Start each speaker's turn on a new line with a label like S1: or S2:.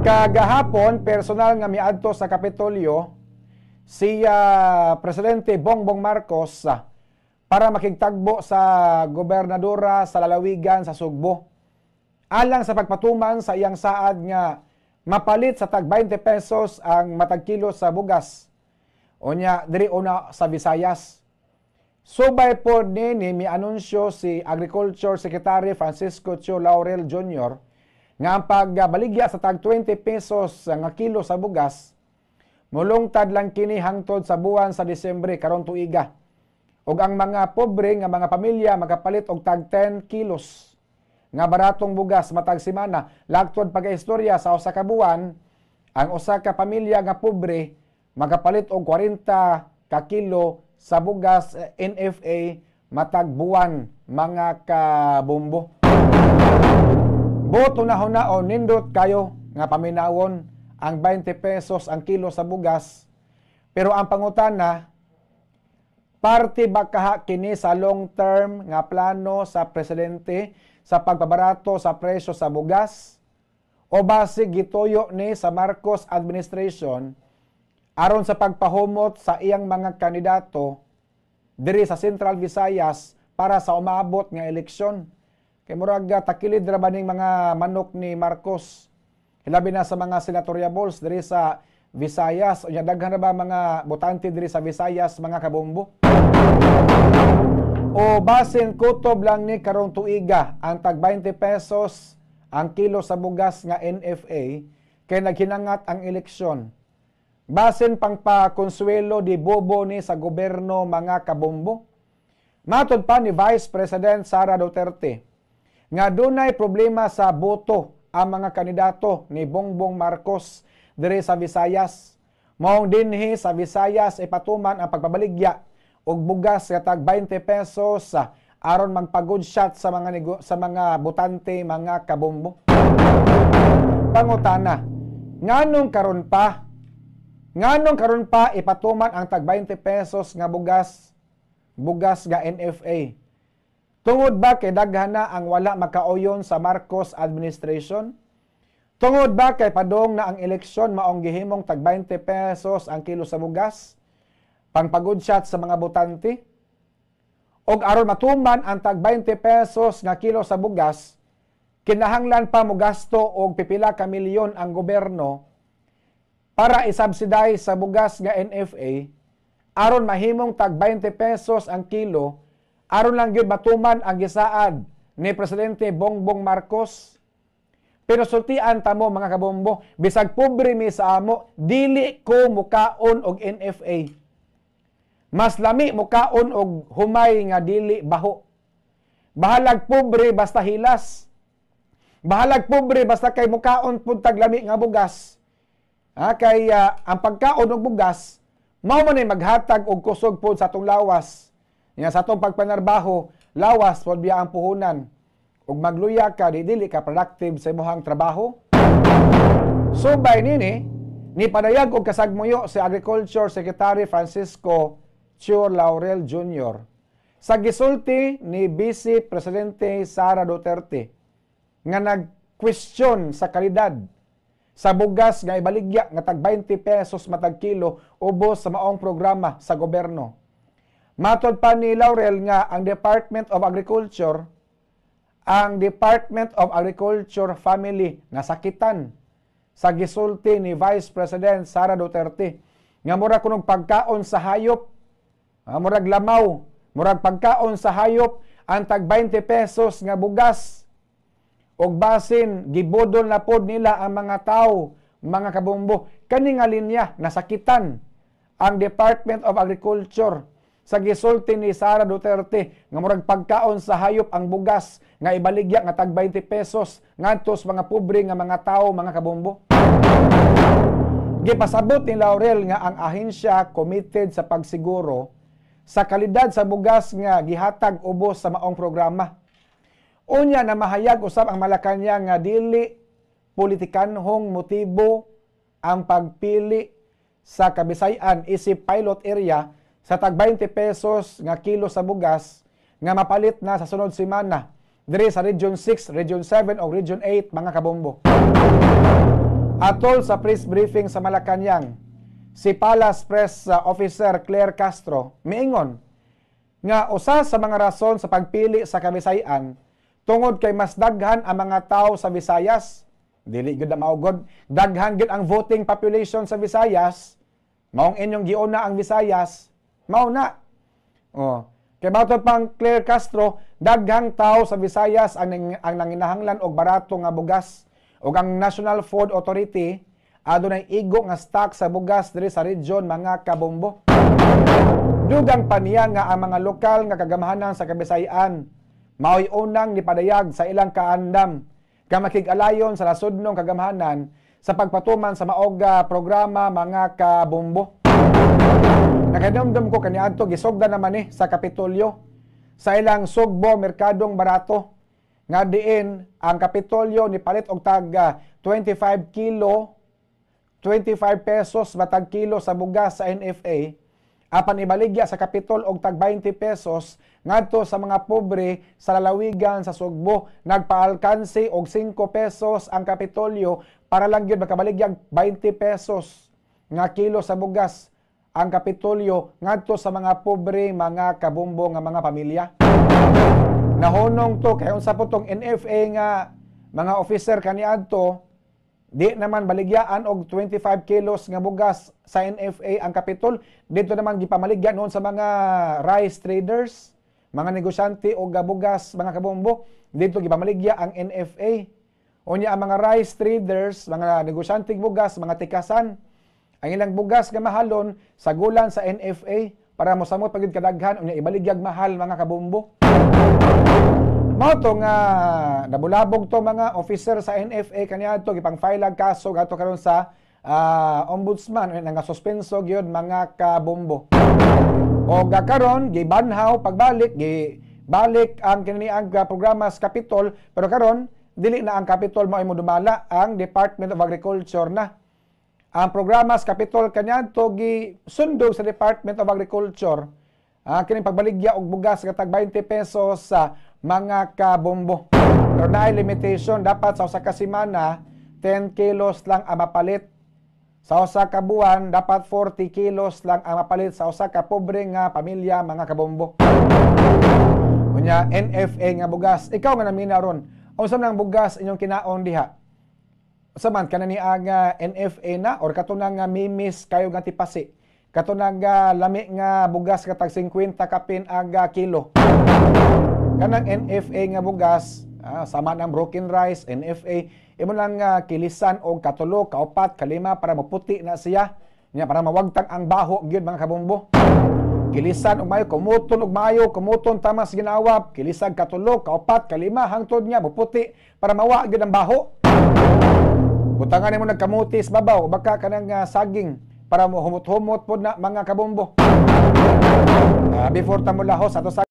S1: Kagahapon, personal nga miadto sa Kapitolyo si Presidente Bongbong Marcos para makigtagbo sa gobernadora sa lalawigan sa Sugbo. Alang sa pagpatuman sa iyang saad nga mapalit sa tag 20 pesos ang matag kilo sa bugas. Unya diri una sa Visayas. Subay po nini mianunsyo si Agriculture Secretary Francisco Chu Laurel Jr. nga ang pagbaligya sa tag 20 pesos nga kilo sa bugas, mulungtad lang kini hangtod sa buwan sa Disyembre karong tuiga. Ug ang mga pobre nga mga pamilya makapalit og tag 10 kilos nga baratong bugas matag semana. Lagtod pagaistorya sa usa ka buwan, ang usa ka pamilya nga pobre makapalit og 40 ka kilo sa bugas NFA matag buwan mga kabombo. Boto na hunaon, nindot kayo nga paminawon ang 20 pesos ang kilo sa bugas. Pero ang pangutana, parte ba kaha kini sa long-term nga plano sa presidente sa pagbabarato sa presyo sa bugas? O base gituyo ni sa Marcos administration aron sa pagpahumot sa iyang mga kandidato diri sa Central Visayas para sa umabot nga eleksyon? Kay murag takilid ra ba ning mga manok ni Marcos? Hilabi na sa mga senatoriables diri sa Visayas. Unya daghan na ba mga botante diri sa Visayas mga kabombo? O basin kutob lang ni karong tuiga ang tag 20 pesos ang kilo sa bugas nga NFA kay naghinangat ang eleksyon. Basin pangpakonsuelo di bobo ni sa gobyerno mga kabombo. Matod pa ni Vice President Sara Duterte nga dunay problema sa boto ang mga kandidato ni Bongbong Marcos diri sa Visayas. Maong dinhi sa Visayas ipatuman ang pagpabaligya og bugas nga tag 20 pesos aron magpa-good shot sa mga botante mga kabombo. Pangutana, nganong karon pa ipatuman ang tag 20 pesos nga bugas nga NFA? Tungod ba kay daghan na ang wala makauyon sa Marcos administration? Tungod ba kay padong na ang eleksyon maong gihimong tag 20 pesos ang kilo sa bugas? Pangpagod shot sa mga botante? Og aron matuman ang tag 20 pesos nga kilo sa bugas, kinahanglan pa mo gasto og pipila ka milyon ang gobyerno para isubsidize sa bugas nga NFA aron mahimong tag 20 pesos ang kilo. Aron lang yun matuman ang gisaad ni Presidente Bongbong Marcos. Pero sultian ta mo mga kabombo, bisag pobre mi sa amo, dili ko mukaon og NFA. Mas lami mukaon og humay nga dili baho. Bahalag pobre basta hilas. Bahalag pobre basta kay mukaon pud tag lami nga bugas. Kay ang pagkaon og bugas mao man ay maghatag og kusog pud sa atong lawas. Nga sa atong pagpanarbaho, lawas pod biya ang puhunan. Ug magluya ka, dili ka productive sa imong trabaho. Subay nini, ni padayag og kasagmuyo si Agriculture Secretary Francisco Chu Laurel Jr. sa gisulti ni Vice Presidente Sara Duterte nga nag-question sa kalidad sa bugas nga ibaligya nga tag 20 pesos matag kilo ubos sa maong programa sa gobyerno. Matod pa ni Laurel nga ang Department of Agriculture family nasakitan sa gisulti ni Vice President Sara Duterte nga murag kunog pagkaon sa hayop, murag lamaw, murag pagkaon sa hayop ang tag 20 pesos nga bugas. Og basin gibudol na pod nila ang mga tao, mga kabombo. Kani nga linya nasakitan ang Department of Agriculture sa gisulti ni Sara Duterte nga murag pagkaon sa hayop ang bugas nga ibaligya nga tag 20 pesos ngadtos mga pobre nga mga tao, mga kabombo. Gipasabot ni Laurel nga ang ahensya committed sa pagsiguro sa kalidad sa bugas nga gihatag ubos sa maong programa. Unya na mahayag usab ang Malacañang nga dili politikanhong motibo ang pagpili sa Kabisayan isip pilot area sa tag 20 pesos nga kilo sa bugas nga mapalit na sa sunod semana diri sa Region 6, Region 7 o Region 8 mga kabombo. Atol sa press briefing sa Malacañang, si Palace Press Officer Claire Castro miingon nga usa sa mga rason sa pagpili sa Kabisayan tungod kay mas daghan ang mga tao sa Visayas. Dili gyud na maugod, daghan gyud ang voting population sa Visayas. Maong inyong giuna ang Visayas, mao na. Oh, kay matod pang Claire Castro, daghang tao sa Visayas ang nanginahanglan og barato nga bugas ug ang National Food Authority adunay igo nga stock sa bugas diri sa region mga kabombo. Dugang pa niya nga ang mga lokal nga kagamahanan sa Kabisayan mao'y unang nipadayag sa ilang kaandam nga makig-alayon sa nasudnong kagamahanan sa pagpatuman sa maog programa mga kabombo. Nakadamdam ko kaniadto gisugda naman sa Kapitolyo sa ilang sugbo merkadong barato nga diin ang Kapitolyo ni palit og tag 25 pesos matag kilo sa bugas sa NFA apan ibaligya sa Kapitol og tag 20 pesos ngadto sa mga pobre sa lalawigan sa Sugbo. Nagpaalkansi og 5 pesos ang Kapitolyo para lang gyud makabaligya 20 pesos nga kilo sa bugas ang Kapitolyo ngadto sa mga pobre mga kabombo nga mga pamilya. Nahunong to kay unsa po tong NFA nga mga officer kaniadto di naman baligyaan og 25 kilos nga bugas sa NFA ang Kapitol. Dito naman gipamaligya noon sa mga rice traders, mga negosyante og bugas, mga kabombo. Dito gipamaligya ang NFA. Unya ang mga rice traders, mga negosyante bugas, mga tikasan, ang ilang bugas nga mahalon sa gulan sa NFA para mosamot pagid kadaghan unya ibaligyag mahal mga kabombo. Mao to nga nabulabog to mga officer sa NFA kaniadto gipang-file ang kaso gato karon sa ombudsman nga suspenso gyud mga kabombo. O karon gibanhaw pagbalik gibalik ang kaniang programa sa Kapitol pero karon dili na ang Kapitol mao imo dumala ang Department of Agriculture na. Ang programa sa Kapitol kaniadto gisundog sa Department of Agriculture kining pagbaligya og bugas nga tag 20 pesos sa mga kabombo. Pero na limitation dapat sa usa ka semana 10 kilos lang ang mapalit. Sa usa ka buwan dapat 40 kilos lang ang mapalit sa usa ka pobre nga pamilya mga kabombo. Unya NFA nga bugas. Ikaw nga namina ron. Unsa nang bugas inyong kinaon diha? Sa man kanani ang NFA na or katunang mimis kayo nga tipasi. Katunang lami nga bugas katag 50 kapin ang kilo. Kanang NFA nga bugas, sama ng broken rice, NFA, imo lang kilisan og katulo, kaupat, kalima para maputi na siya. Nya para mawagtang ang baho gyud mga kabombo. Kilisan og mayo, kumuton og mayo, kumuton tamas ginawap, kilisag katulo, kaupat, kalima hangtod niya maputi para mawa gyud ang baho. Butangan nimo nagkamuti sa babaw, baka kanang saging para mo humot-humot pod na mga kabombo. Before ta mo lahos ato sa